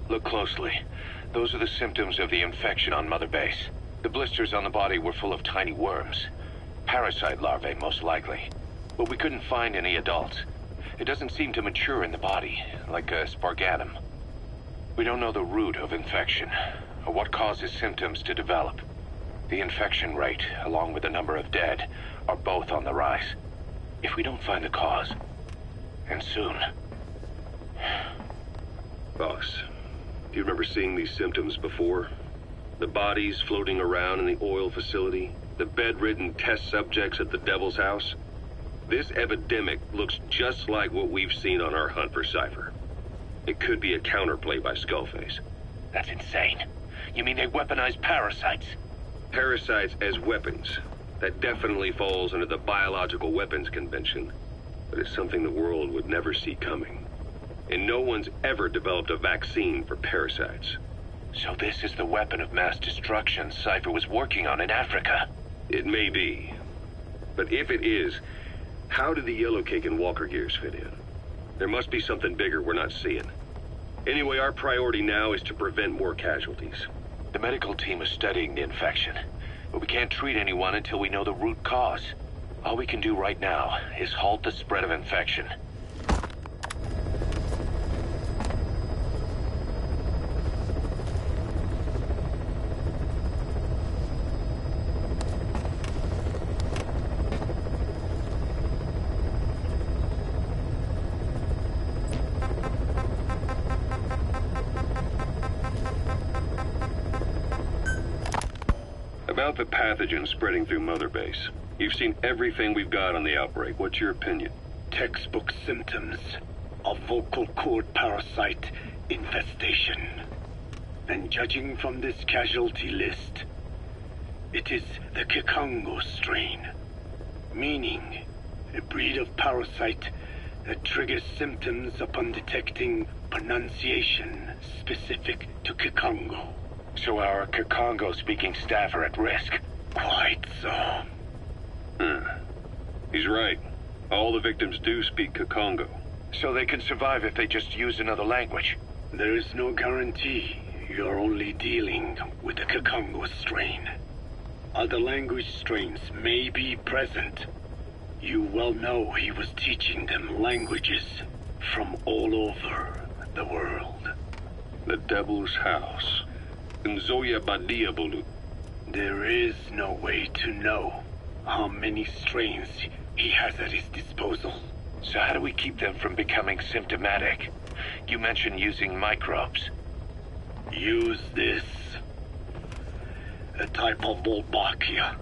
Look closely. Those are the symptoms of the infection on Mother Base. The blisters on the body were full of tiny worms. Parasite larvae, most likely. But we couldn't find any adults. It doesn't seem to mature in the body, like a spargatum. We don't know the root of infection, or what causes symptoms to develop. The infection rate, along with the number of dead, are both on the rise. If we don't find the cause, and soon... Boss, do you remember seeing these symptoms before? The bodies floating around in the oil facility, the bedridden test subjects at the Devil's House? This epidemic looks just like what we've seen on our hunt for Cypher. It could be a counterplay by Skullface. That's insane. You mean they weaponize parasites? Parasites as weapons. That definitely falls under the Biological Weapons Convention. But it's something the world would never see coming. And no one's ever developed a vaccine for parasites. So this is the weapon of mass destruction Cypher was working on in Africa? It may be. But if it is, how did the Yellow Cake and Walker Gears fit in? There must be something bigger we're not seeing. Anyway, our priority now is to prevent more casualties. The medical team is studying the infection, but we can't treat anyone until we know the root cause. All we can do right now is halt the spread of infection. About the pathogen spreading through Mother Base. You've seen everything we've got on the outbreak. What's your opinion? Textbook symptoms of vocal cord parasite infestation. And judging from this casualty list, it is the Kikongo strain, meaning a breed of parasite that triggers symptoms upon detecting pronunciation specific to Kikongo. So our Kikongo-speaking staff are at risk? Quite so. He's right. All the victims do speak Kikongo. So they can survive if they just use another language? There is no guarantee. You're only dealing with the Kikongo strain. Other language strains may be present. You well know he was teaching them languages from all over the world. The Devil's House. Nzoya Badia Bulu. There is no way to know how many strains he has at his disposal. So how do we keep them from becoming symptomatic? You mentioned using microbes. Use this. A type of Wolbachia,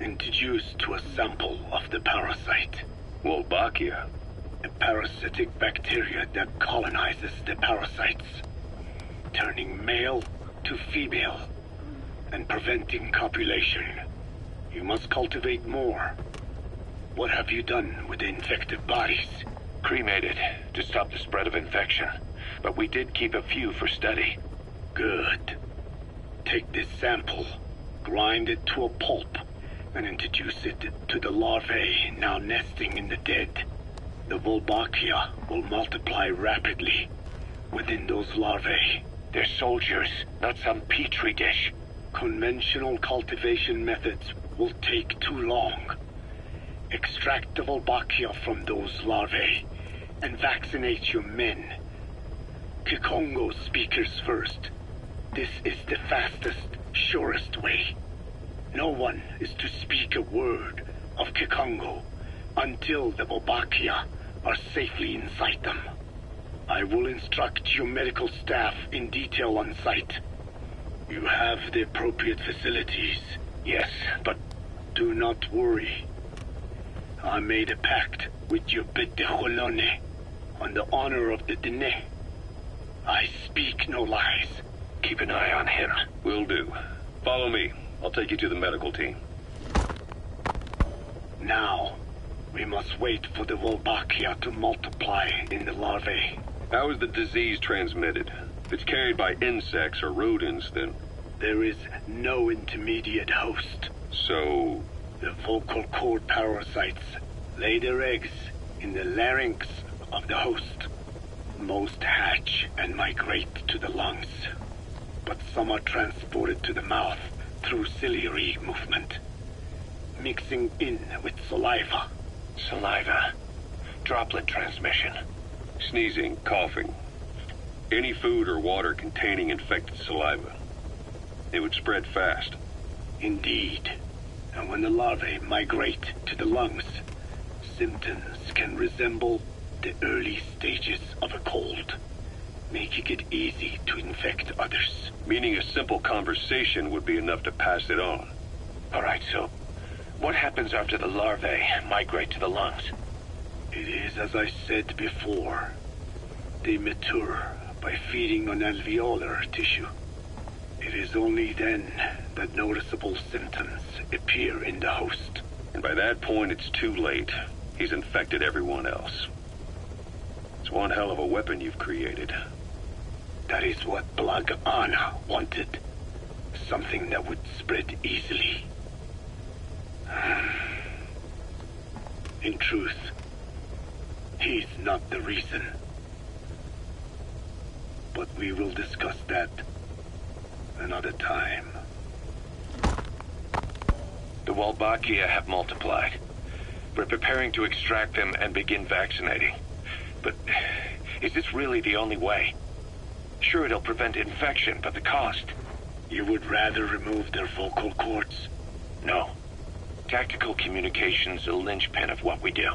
introduced to a sample of the parasite. Wolbachia? A parasitic bacteria that colonizes the parasites, turning male to female and preventing copulation. You must cultivate more. What have you done with the infected bodies? Cremated to stop the spread of infection, but we did keep a few for study. Good. Take this sample, grind it to a pulp, and introduce it to the larvae now nesting in the dead. The Wolbachia will multiply rapidly within those larvae. They're soldiers, not some petri dish. Conventional cultivation methods will take too long. Extract the Wolbachia from those larvae and vaccinate your men. Kikongo speakers first. This is the fastest, surest way. No one is to speak a word of Kikongo until the Wolbachia are safely inside them. I will instruct your medical staff in detail on site. You have the appropriate facilities. Yes, but do not worry. I made a pact with your Bete Holone on the honor of the Dene. I speak no lies. Keep an eye on him. Will do. Follow me. I'll take you to the medical team. Now, we must wait for the Wolbachia to multiply in the larvae. How is the disease transmitted? If it's carried by insects or rodents, then... There is no intermediate host. So, The vocal cord parasites lay their eggs in the larynx of the host. Most hatch and migrate to the lungs, but some are transported to the mouth through ciliary movement, mixing in with saliva. Saliva. Droplet transmission. Sneezing, coughing. Any food or water containing infected saliva. It would spread fast. Indeed. And when the larvae migrate to the lungs, symptoms can resemble the early stages of a cold, making it easy to infect others. Meaning a simple conversation would be enough to pass it on. All right, so what happens after the larvae migrate to the lungs? It is as I said before. They mature by feeding on alveolar tissue. It is only then that noticeable symptoms appear in the host. And by that point, it's too late. He's infected everyone else. It's one hell of a weapon you've created. That is what Blag Anna wanted. Something that would spread easily. In truth, he's not the reason. But we will discuss that another time. The Wolbachia have multiplied. We're preparing to extract them and begin vaccinating. But is this really the only way? Sure, it'll prevent infection, but the cost? You would rather remove their vocal cords? No. Tactical communication's a linchpin of what we do.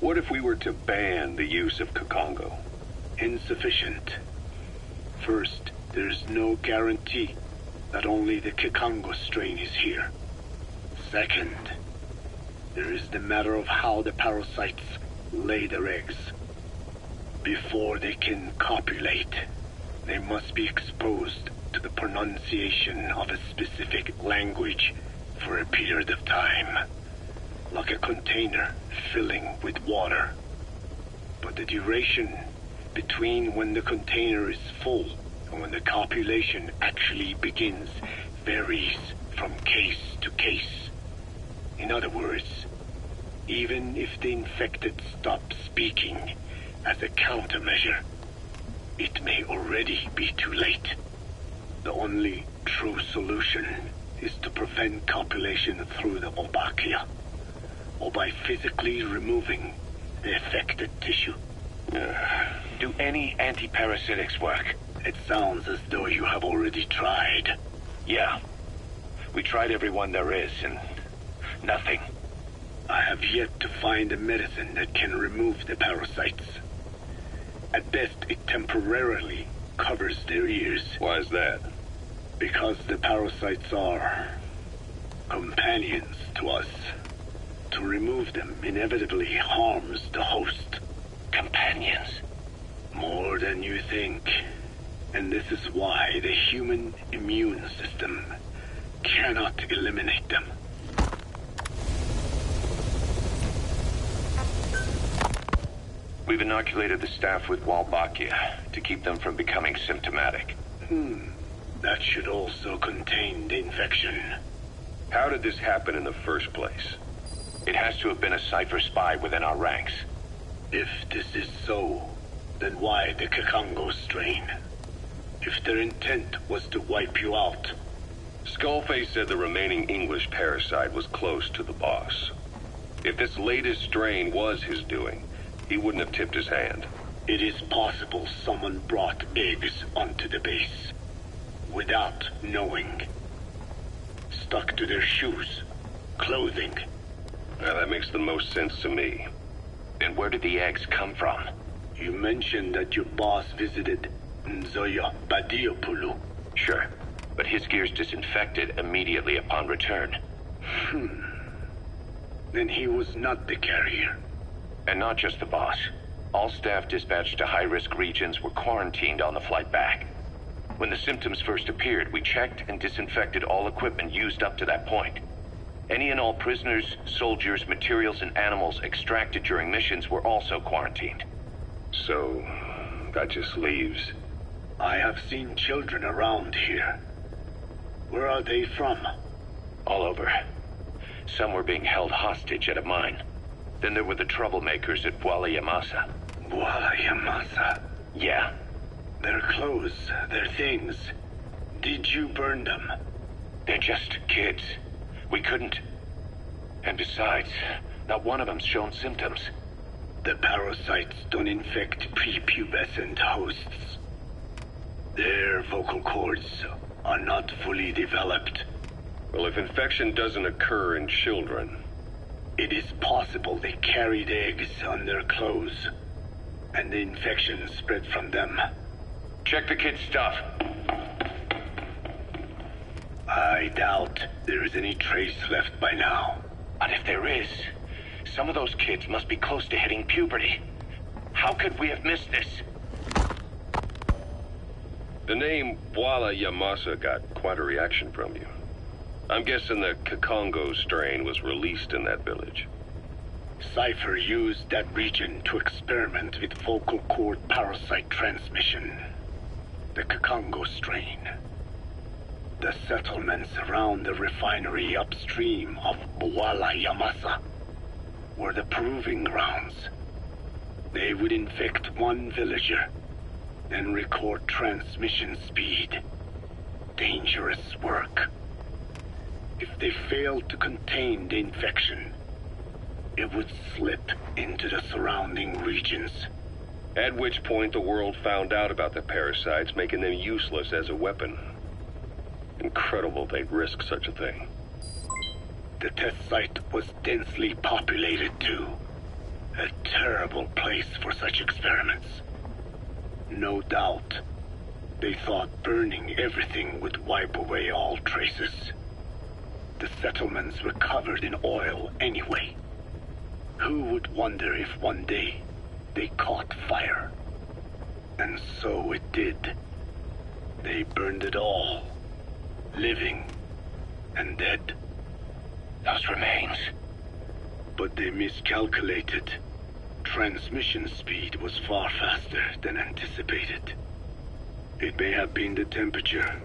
What if we were to ban the use of Kakongo? Insufficient. First, there's no guarantee that only the Kikongo strain is here. Second, there is the matter of how the parasites lay their eggs. Before they can copulate, they must be exposed to the pronunciation of a specific language for a period of time, like a container filling with water. But the duration between when the container is full and when the copulation actually begins varies from case to case. In other words, even if the infected stop speaking as a countermeasure, it may already be too late. The only true solution is to prevent copulation through the Wolbachia, or by physically removing the affected tissue. Do any antiparasitics work? It sounds as though you have already tried. Yeah. We tried every one there is, and nothing. I have yet to find a medicine that can remove the parasites. At best, it temporarily covers their ears. Why is that? Because the parasites are companions to us. To remove them inevitably harms the host. Companions? More than you think. And this is why the human immune system cannot eliminate them. We've inoculated the staff with Wolbachia to keep them from becoming symptomatic. That should also contain the infection. How did this happen in the first place? It has to have been a Cypher spy within our ranks. If this is so, then why the Kakongo strain? If their intent was to wipe you out. Skullface said the remaining English parasite was close to the boss. If this latest strain was his doing, he wouldn't have tipped his hand. It is possible someone brought eggs onto the base without knowing. Stuck to their shoes, clothing. Now, that makes the most sense to me. And where did the eggs come from? You mentioned that your boss visited Nzoya Badiopulu. Sure, but his gear's disinfected immediately upon return. Then he was not the carrier. And not just the boss. All staff dispatched to high-risk regions were quarantined on the flight back. When the symptoms first appeared, we checked and disinfected all equipment used up to that point. Any and all prisoners, soldiers, materials, and animals extracted during missions were also quarantined. So, that just leaves... I have seen children around here. Where are they from? All over. Some were being held hostage at a mine. Then there were the troublemakers at Yamasa. Yamasa? Yeah. Their clothes, their things. Did you burn them? They're just kids. We couldn't. And besides, not one of them's shown symptoms. The parasites don't infect prepubescent hosts. Their vocal cords are not fully developed. Well, if infection doesn't occur in children... It is possible they carried eggs on their clothes, and the infection spread from them. Check the kid's stuff. I doubt there is any trace left by now. But if there is, some of those kids must be close to hitting puberty. How could we have missed this? The name Yamasa got quite a reaction from you. I'm guessing the Kikongo strain was released in that village. Cypher used that region to experiment with vocal cord parasite transmission. The Kikongo strain. The settlements around the refinery upstream of Yamasa were the proving grounds. They would infect one villager and record transmission speed. Dangerous work. If they failed to contain the infection, it would slip into the surrounding regions. At which point the world found out about the parasites, making them useless as a weapon. Incredible they'd risk such a thing. The test site was densely populated too. A terrible place for such experiments. No doubt, they thought burning everything would wipe away all traces. The settlements were covered in oil anyway. Who would wonder if one day they caught fire? And so it did. They burned it all. Living and dead. Those remains. But they miscalculated. Transmission speed was far faster than anticipated. It may have been the temperature,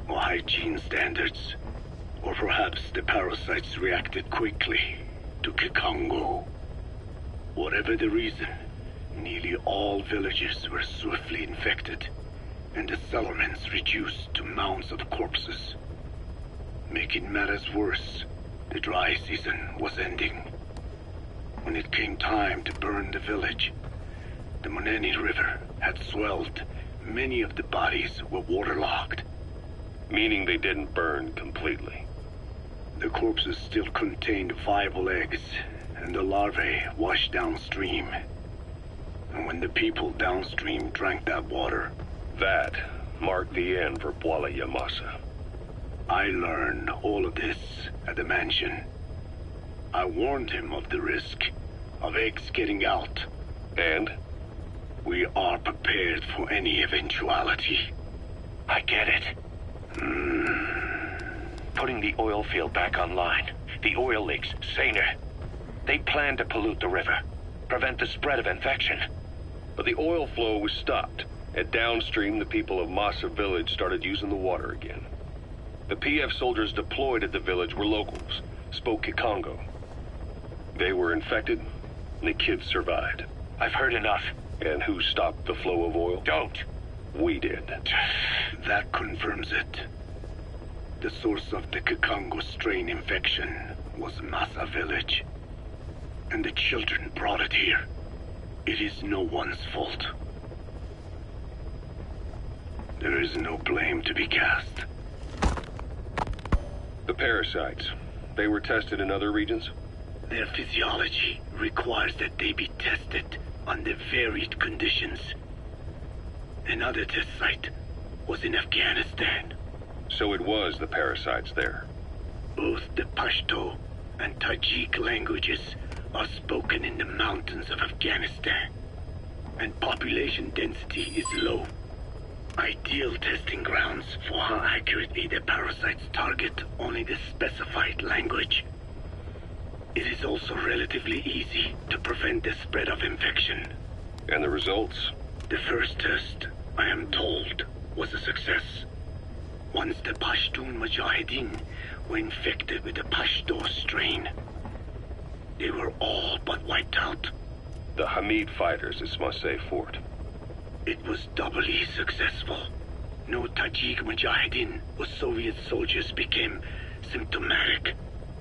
or hygiene standards, or perhaps the parasites reacted quickly to Kikongo. Whatever the reason, nearly all villages were swiftly infected, and the settlements reduced to mounds of corpses. Making matters worse, the dry season was ending. When it came time to burn the village, the Moneni River had swelled. Many of the bodies were waterlogged. Meaning they didn't burn completely. The corpses still contained viable eggs, and the larvae washed downstream. And when the people downstream drank that water... That marked the end for Yamasa. I learned all of this at the mansion. I warned him of the risk of eggs getting out. And? We are prepared for any eventuality. I get it. Putting the oil field back online. The oil leaks, saner. They plan to pollute the river, prevent the spread of infection. But the oil flow was stopped, and downstream the people of Masa village started using the water again. The PF soldiers deployed at the village were locals, spoke Kikongo. They were infected, and the kids survived. I've heard enough. And who stopped the flow of oil? Don't. We did. That confirms it. The source of the Kikongo strain infection was Masa village. And the children brought it here. It is no one's fault. There is no blame to be cast. The parasites, they were tested in other regions? Their physiology requires that they be tested under varied conditions. Another test site was in Afghanistan. So it was the parasites there. Both the Pashto and Tajik languages are spoken in the mountains of Afghanistan, and population density is low. Ideal testing grounds for how accurately the parasites target only the specified language. It is also relatively easy to prevent the spread of infection. And the results? The first test, I am told, was a success. Once the Pashtun Mujahideen were infected with the Pashto strain, they were all but wiped out. The Hamid fighters at Smasei Fort. It was doubly successful. No Tajik Mujahideen or Soviet soldiers became symptomatic.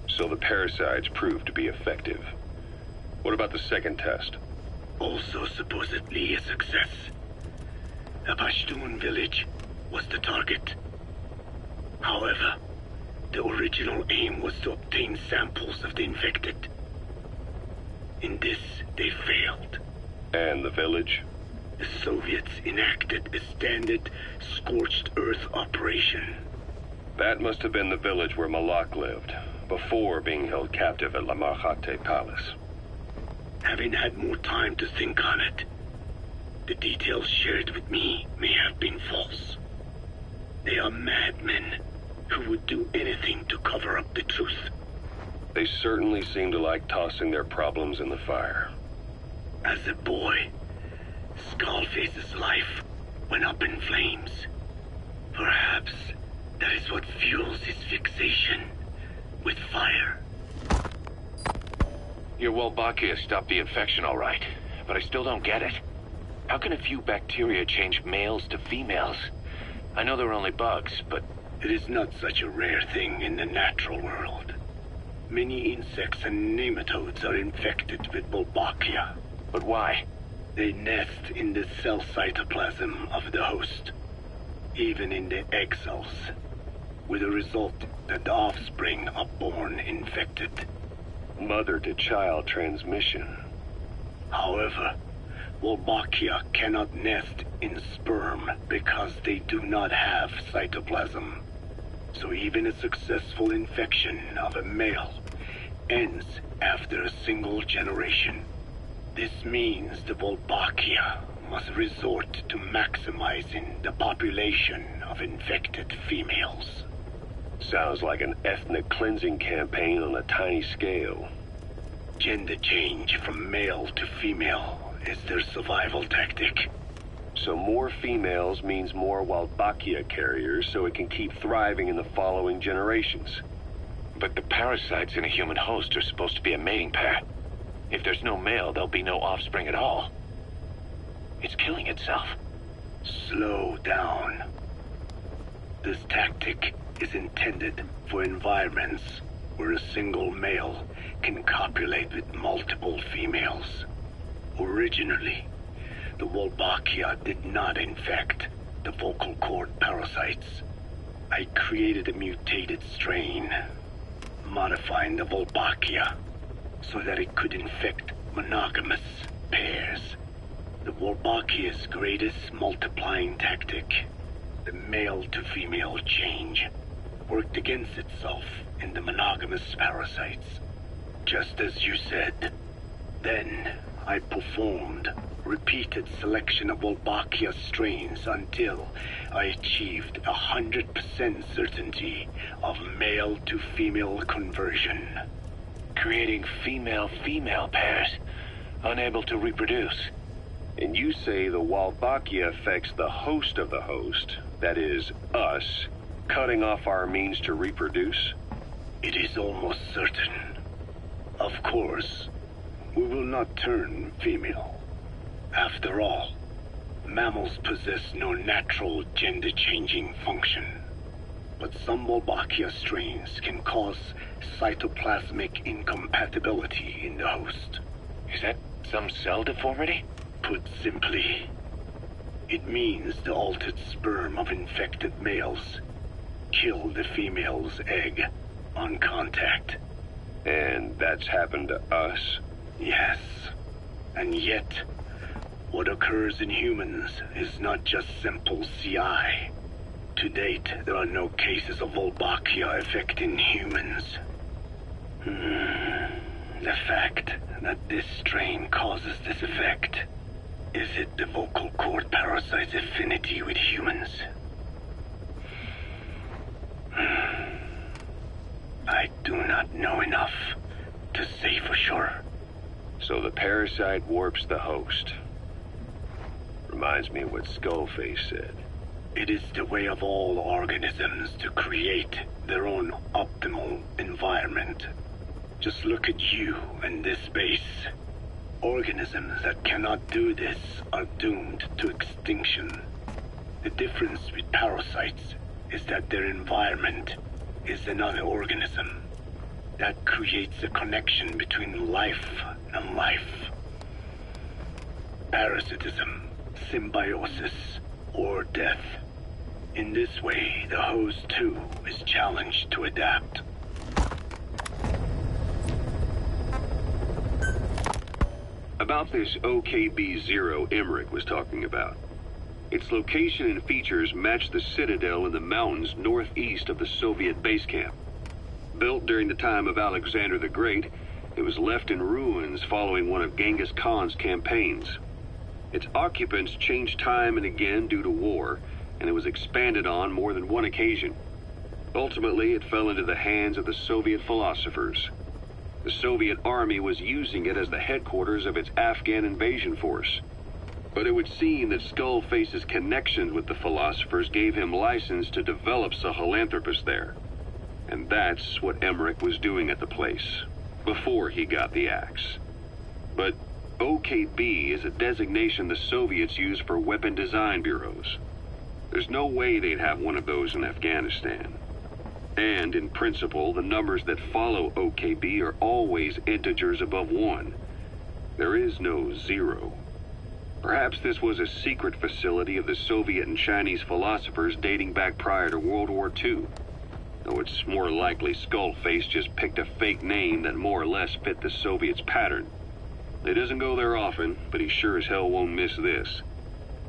So the parasites proved to be effective. What about the second test? Also supposedly a success. A Pashtun village was the target. However, the original aim was to obtain samples of the infected. In this, they failed. And the village? The Soviets enacted a standard scorched earth operation. That must have been the village where Malak lived, before being held captive at La Marjate Palace. Having had more time to think on it, the details shared with me may have been false. They are madmen who would do anything to cover up the truth. They certainly seem to like tossing their problems in the fire. As a boy, Skullface's life went up in flames. Perhaps that is what fuels his fixation with fire. Your Wolbachia stopped the infection all right, but I still don't get it. How can a few bacteria change males to females? I know they're only bugs, but... It is not such a rare thing in the natural world. Many insects and nematodes are infected with Wolbachia. But why? They nest in the cell cytoplasm of the host, even in the egg cells, with the result that the offspring are born infected. Mother-to-child transmission. However, Wolbachia cannot nest in sperm because they do not have cytoplasm. So even a successful infection of a male ends after a single generation. This means the Wolbachia must resort to maximizing the population of infected females. Sounds like an ethnic cleansing campaign on a tiny scale. Gender change from male to female is their survival tactic. So more females means more Wolbachia carriers, so it can keep thriving in the following generations. But the parasites in a human host are supposed to be a mating pair. If there's no male, there'll be no offspring at all. It's killing itself. Slow down. This tactic is intended for environments where a single male can copulate with multiple females. Originally, the Wolbachia did not infect the vocal cord parasites. I created a mutated strain, modifying the Wolbachia so that it could infect monogamous pairs. The Wolbachia's greatest multiplying tactic, the male-to-female change, worked against itself in the monogamous parasites. Just as you said. Then, I performed repeated selection of Wolbachia strains until I achieved 100% certainty of male-to-female conversion. Creating female-female pairs, unable to reproduce. And you say the Wolbachia affects the host of the host, that is, us, cutting off our means to reproduce? It is almost certain. Of course, we will not turn female. After all, mammals possess no natural gender-changing function. But some Wolbachia strains can cause cytoplasmic incompatibility in the host. Is that some cell deformity? Put simply, it means the altered sperm of infected males kill the female's egg on contact. And that's happened to us? Yes. And yet, what occurs in humans is not just simple CI. To date, there are no cases of Wolbachia affecting humans. The fact that this strain causes this effect, is it the vocal cord parasite's affinity with humans? I do not know enough to say for sure. So the parasite warps the host. Reminds me of what Skullface said. It is the way of all organisms to create their own optimal environment. Just look at you and this base. Organisms that cannot do this are doomed to extinction. The difference with parasites is that their environment is another organism. That creates a connection between life and life. Parasitism, symbiosis, or death. In this way, the host too is challenged to adapt. About this OKB-0 Emmerich was talking about. Its location and features match the citadel in the mountains northeast of the Soviet base camp. Built during the time of Alexander the Great, it was left in ruins following one of Genghis Khan's campaigns. Its occupants changed time and again due to war, and it was expanded on more than one occasion. Ultimately, it fell into the hands of the Soviet philosophers. The Soviet army was using it as the headquarters of its Afghan invasion force. But it would seem that Skullface's connections with the philosophers gave him license to develop Sahelanthropus there. And that's what Emmerich was doing at the place, before he got the axe. But OKB is a designation the Soviets use for weapon design bureaus. There's no way they'd have one of those in Afghanistan. And, in principle, the numbers that follow OKB are always integers above 1. There is no 0. Perhaps this was a secret facility of the Soviet and Chinese philosophers dating back prior to World War II. Though it's more likely Skullface just picked a fake name that more or less fit the Soviets' pattern. He doesn't go there often, but he sure as hell won't miss this.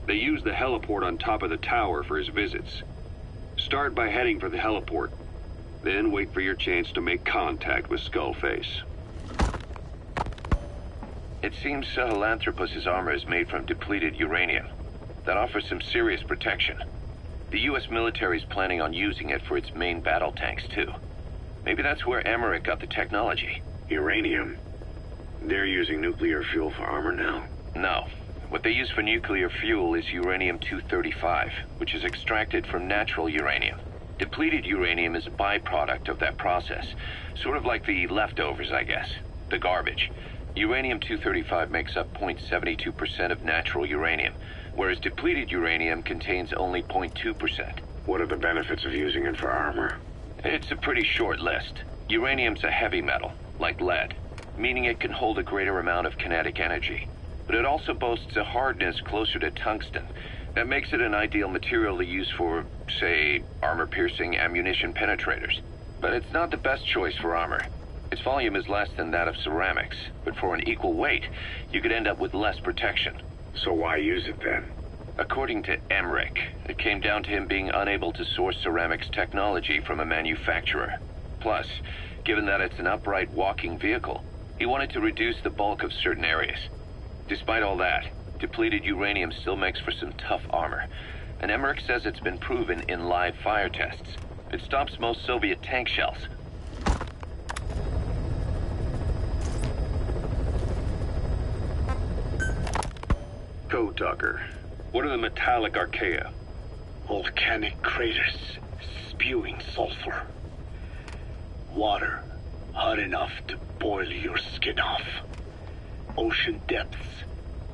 They use the heliport on top of the tower for his visits. Start by heading for the heliport. Then wait for your chance to make contact with Skullface. It seems Sahelanthropus' armor is made from depleted uranium. That offers some serious protection. The U.S. military is planning on using it for its main battle tanks, too. Maybe that's where Emmerich got the technology. Uranium? They're using nuclear fuel for armor now? No. What they use for nuclear fuel is uranium-235, which is extracted from natural uranium. Depleted uranium is a byproduct of that process. Sort of like the leftovers, I guess. The garbage. Uranium-235 makes up 0.72% of natural uranium, whereas depleted uranium contains only 0.2%. What are the benefits of using it for armor? It's a pretty short list. Uranium's a heavy metal, like lead, meaning it can hold a greater amount of kinetic energy. But it also boasts a hardness closer to tungsten. That makes it an ideal material to use for, say, armor-piercing ammunition penetrators. But it's not the best choice for armor. Its volume is less than that of ceramics, but for an equal weight, you could end up with less protection. So why use it then? According to Emmerich, it came down to him being unable to source ceramics technology from a manufacturer. Plus, given that it's an upright walking vehicle, he wanted to reduce the bulk of certain areas. Despite all that, depleted uranium still makes for some tough armor, and Emmerich says it's been proven in live fire tests. It stops most Soviet tank shells. Code Talker, what are the metallic archaea? Volcanic craters spewing sulfur. Water hot enough to boil your skin off. Ocean depths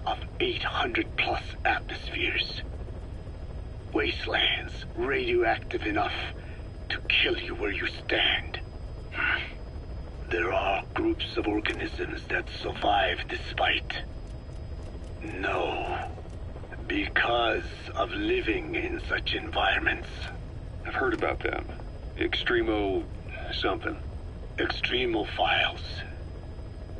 of 800 plus atmospheres. Wastelands radioactive enough to kill you where you stand. There are groups of organisms that survive despite. No, because of living in such environments. I've heard about them. Extremo something. Extremophiles.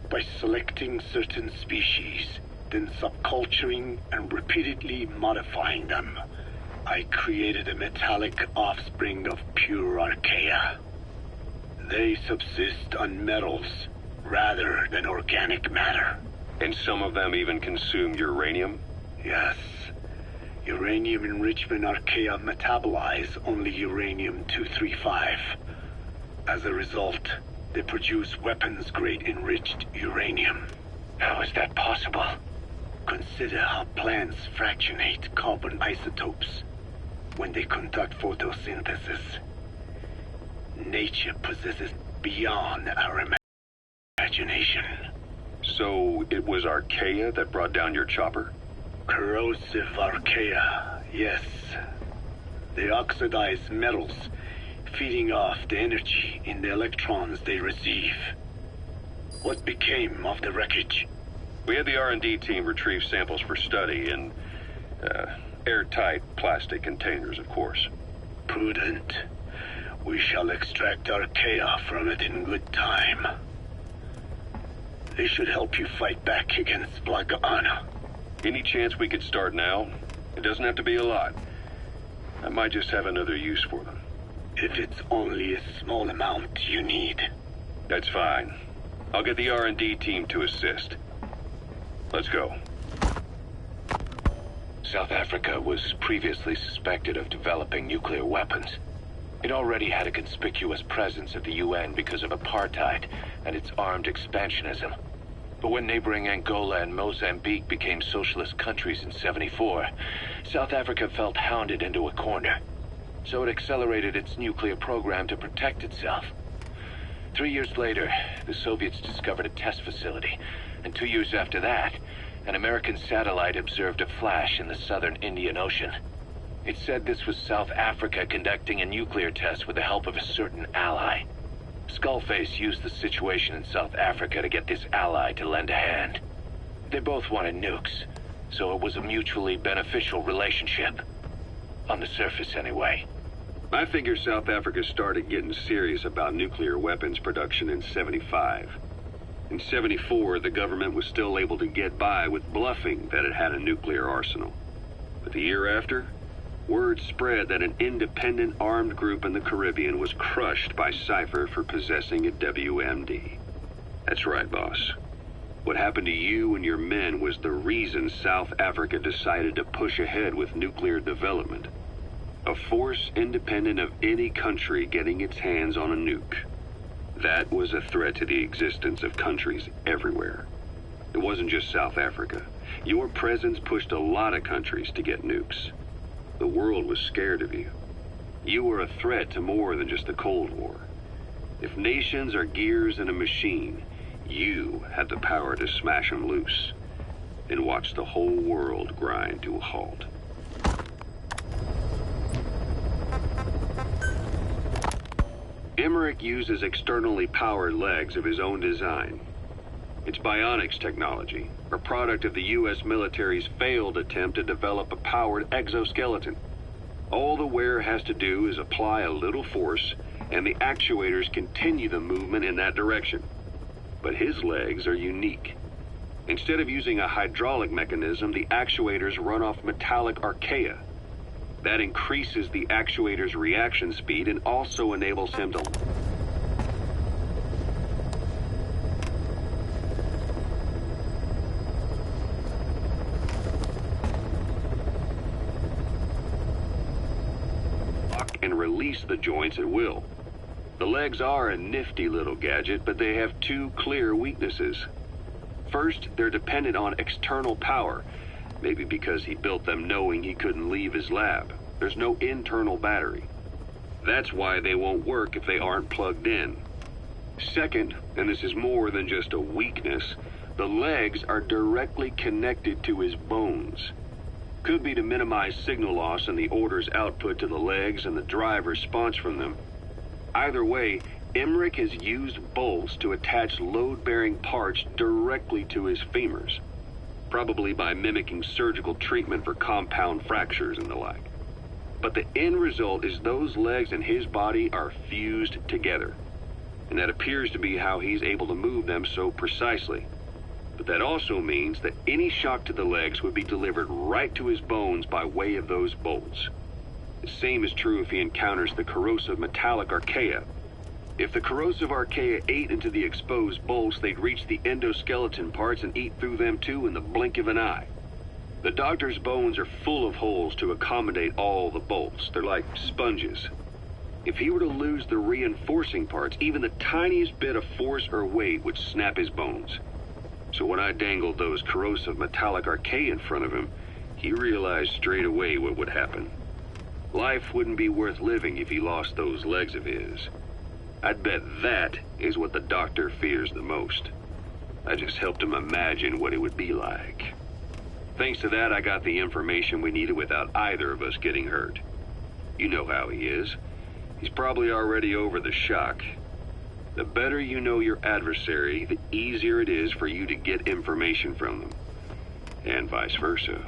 By selecting certain species, then subculturing and repeatedly modifying them, I created a metallic offspring of pure archaea. They subsist on metals rather than organic matter. And some of them even consume uranium? Yes. Uranium enrichment archaea metabolize only uranium-235. As a result, they produce weapons-grade enriched uranium. How is that possible? Consider how plants fractionate carbon isotopes. when they conduct photosynthesis. Nature possesses beyond our imagination. So it was Archaea that brought down your chopper? Corrosive Archaea, yes. They oxidize metals, feeding off the energy in the electrons they receive. What became of the wreckage? We had the R&D team retrieve samples for study in airtight plastic containers, of course. Prudent. We shall extract Archaea from it in good time. They should help you fight back against Black Anna. Any chance we could start now? It doesn't have to be a lot. I might just have another use for them. If it's only a small amount you need. That's fine. I'll get the R&D team to assist. Let's go. South Africa was previously suspected of developing nuclear weapons. It already had a conspicuous presence at the UN because of apartheid and its armed expansionism. But when neighboring Angola and Mozambique became socialist countries in '74, South Africa felt hounded into a corner. So it accelerated its nuclear program to protect itself. 3 years later, the Soviets discovered a test facility, and 2 years after that, an American satellite observed a flash in the southern Indian Ocean. It said this was South Africa conducting a nuclear test with the help of a certain ally. Skullface used the situation in South Africa to get this ally to lend a hand. They both wanted nukes, so it was a mutually beneficial relationship. On the surface, anyway. I figure South Africa started getting serious about nuclear weapons production in '75. In '74, the government was still able to get by with bluffing that it had a nuclear arsenal. But the year after, word spread that an independent armed group in the Caribbean was crushed by Cypher for possessing a WMD. That's right, boss. What happened to you and your men was the reason South Africa decided to push ahead with nuclear development. A force independent of any country getting its hands on a nuke. That was a threat to the existence of countries everywhere. It wasn't just South Africa. Your presence pushed a lot of countries to get nukes. The world was scared of you. You were a threat to more than just the Cold War. If nations are gears in a machine, you had the power to smash them loose and watch the whole world grind to a halt. Emmerich uses externally powered legs of his own design. It's bionics technology, a product of the U.S. military's failed attempt to develop a powered exoskeleton. All the wearer has to do is apply a little force, and the actuators continue the movement in that direction. But his legs are unique. Instead of using a hydraulic mechanism, the actuators run off metallic archaea. That increases the actuator's reaction speed and also enables him to lock and release the joints at will. The legs are a nifty little gadget, but they have two clear weaknesses. First, they're dependent on external power. Maybe because he built them knowing he couldn't leave his lab. There's no internal battery. That's why they won't work if they aren't plugged in. Second, and this is more than just a weakness, the legs are directly connected to his bones. Could be to minimize signal loss and the orders output to the legs and the drive response from them. Either way, Emmerich has used bolts to attach load-bearing parts directly to his femurs. Probably by mimicking surgical treatment for compound fractures and the like. But the end result is those legs and his body are fused together. And that appears to be how he's able to move them so precisely. But that also means that any shock to the legs would be delivered right to his bones by way of those bolts. The same is true if he encounters the corrosive metallic archaea. If the corrosive archaea ate into the exposed bolts, they'd reach the endoskeleton parts and eat through them too in the blink of an eye. The doctor's bones are full of holes to accommodate all the bolts. They're like sponges. If he were to lose the reinforcing parts, even the tiniest bit of force or weight would snap his bones. So when I dangled those corrosive metallic archaea in front of him, he realized straight away what would happen. Life wouldn't be worth living if he lost those legs of his. I'd bet that is what the doctor fears the most. I just helped him imagine what it would be like. Thanks to that, I got the information we needed without either of us getting hurt. You know how he is. He's probably already over the shock. The better you know your adversary, the easier it is for you to get information from them. And vice versa.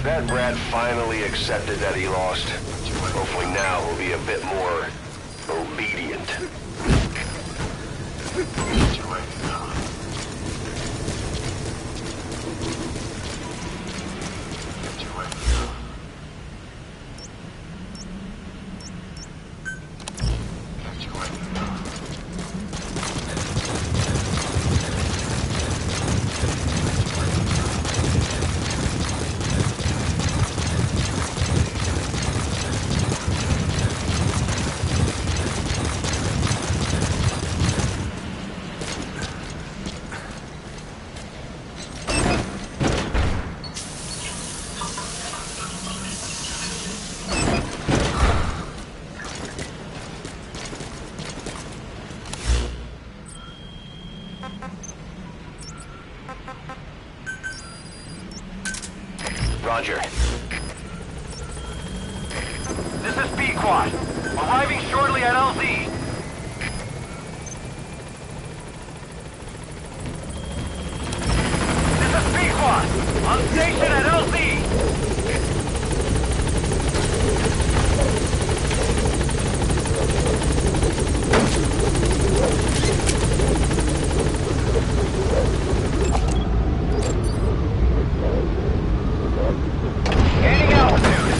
That brat finally accepted that he lost. Hopefully now he'll be a bit more obedient. Roger. This is B-Quad. Arriving shortly at LZ. This is B-Quad. On station at LZ. Gaining altitude.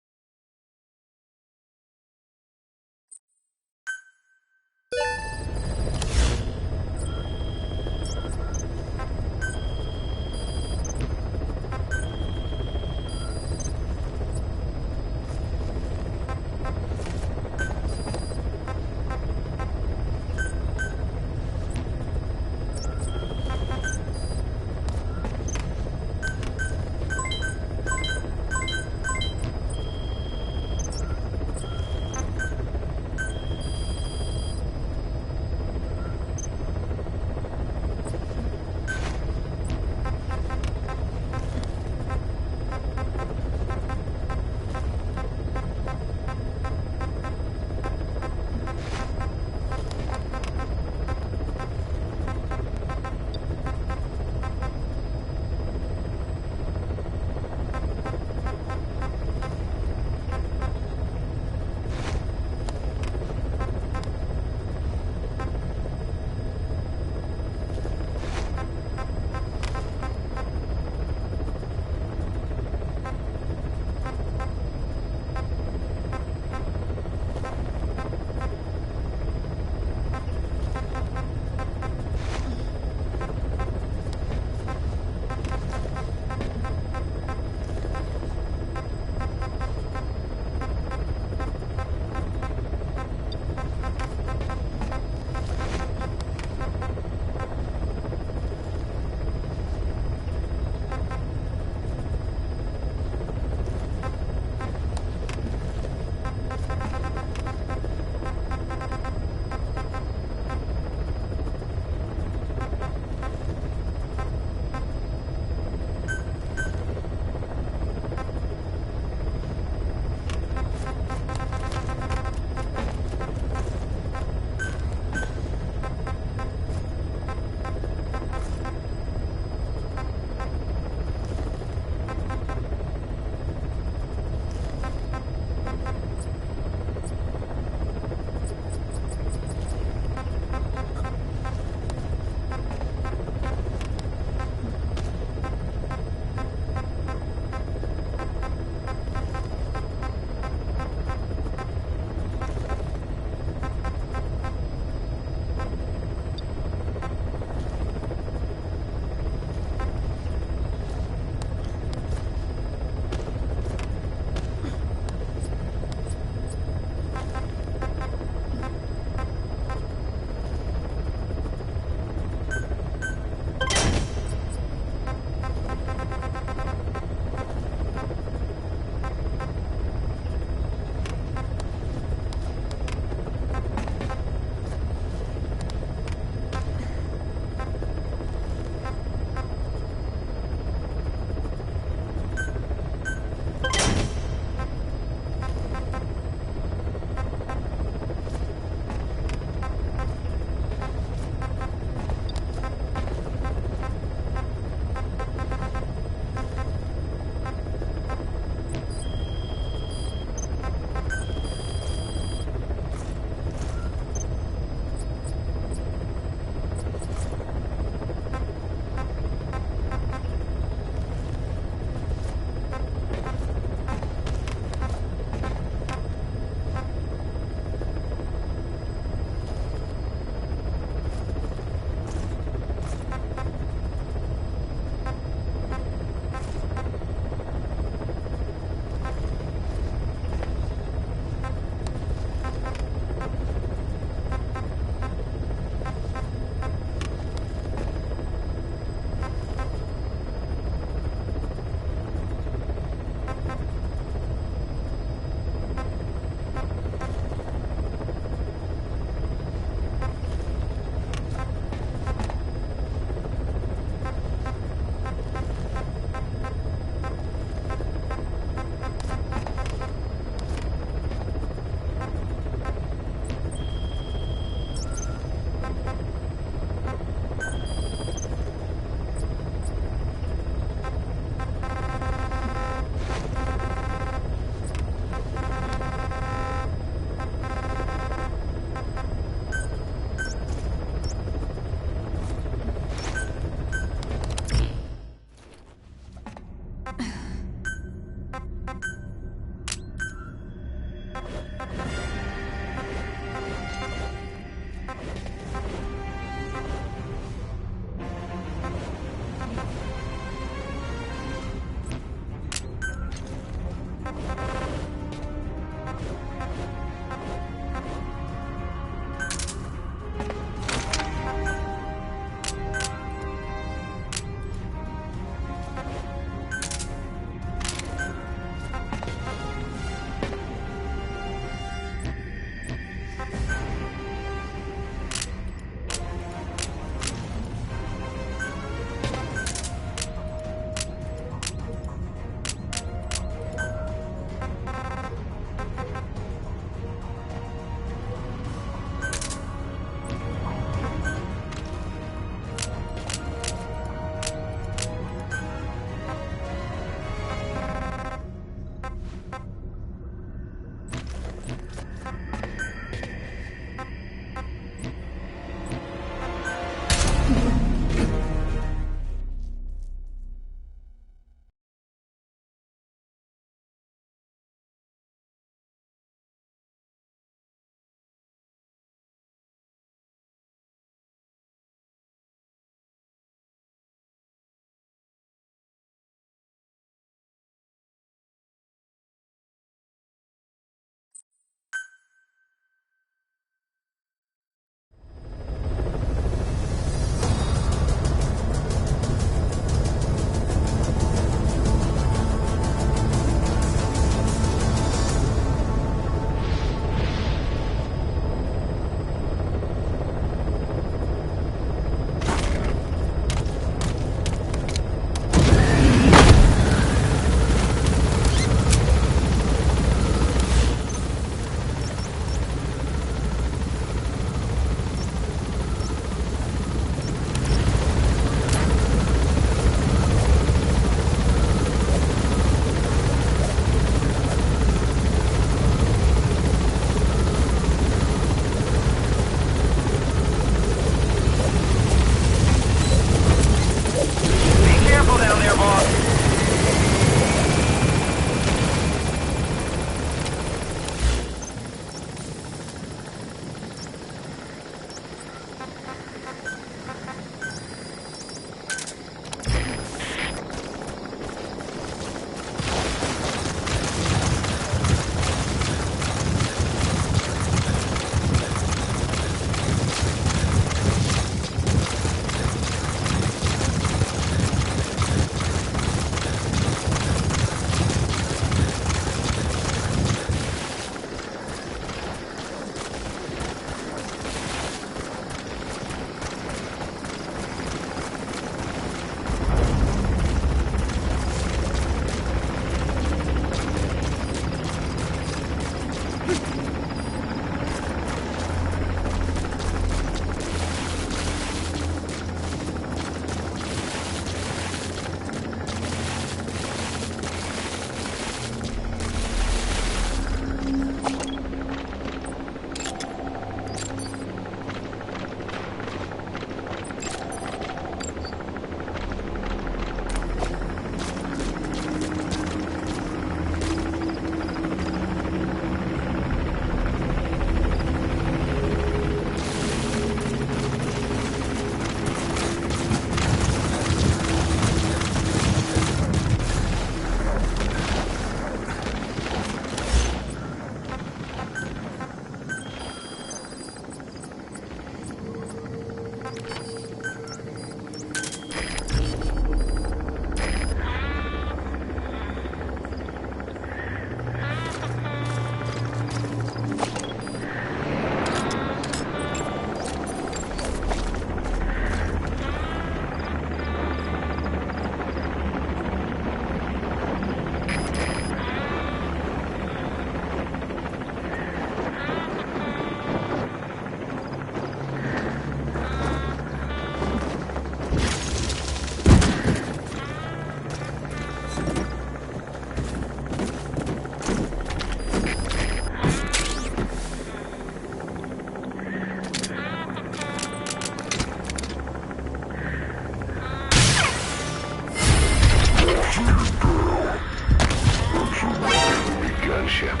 cruise ship.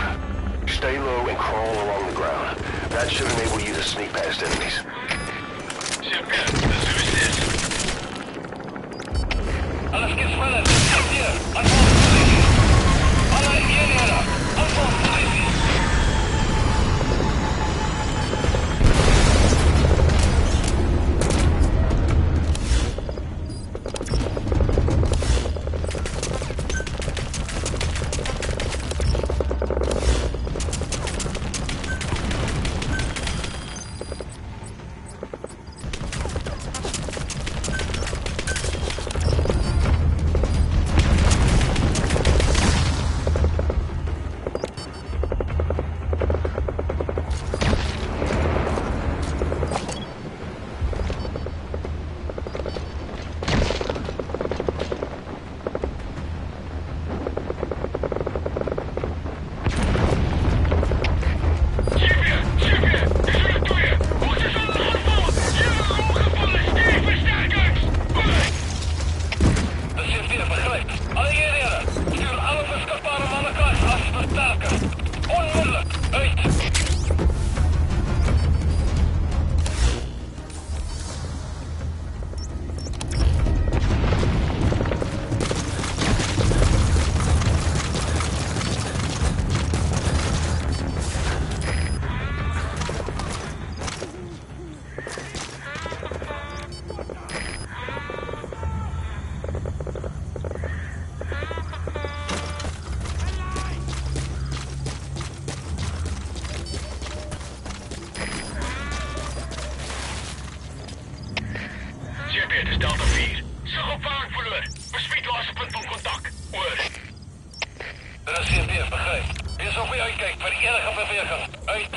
Stay low and crawl along the ground. That should enable you to sneak past enemies. Alles geht schneller. Hier, Anfangsposition. Alle Hierher. Anfangsposition. Dit is Delta 4. Zeg op waar ik verloor. Bespreek laatste punt van contact. Oor. Dit is CP, begrijp. Wees op je uitkijkt voor enige beweging. Uit.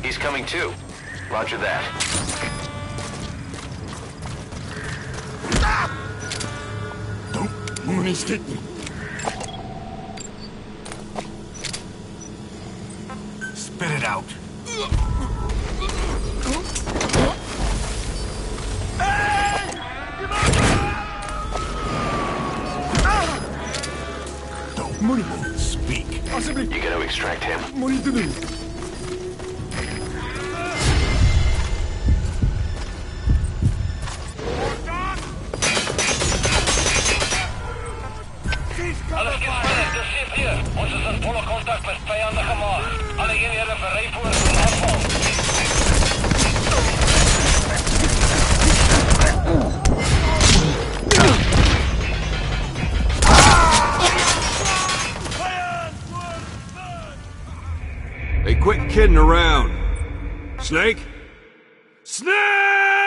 He's coming too. Roger that. Don't mistake me. Spit it out. Don't speak. You gonna extract him? Alles geht weiter, das steht hier. Uns ist in voller Kontakt mit vijandige macht. Alle eenheden bereid voor een aanval. Snake? Snake!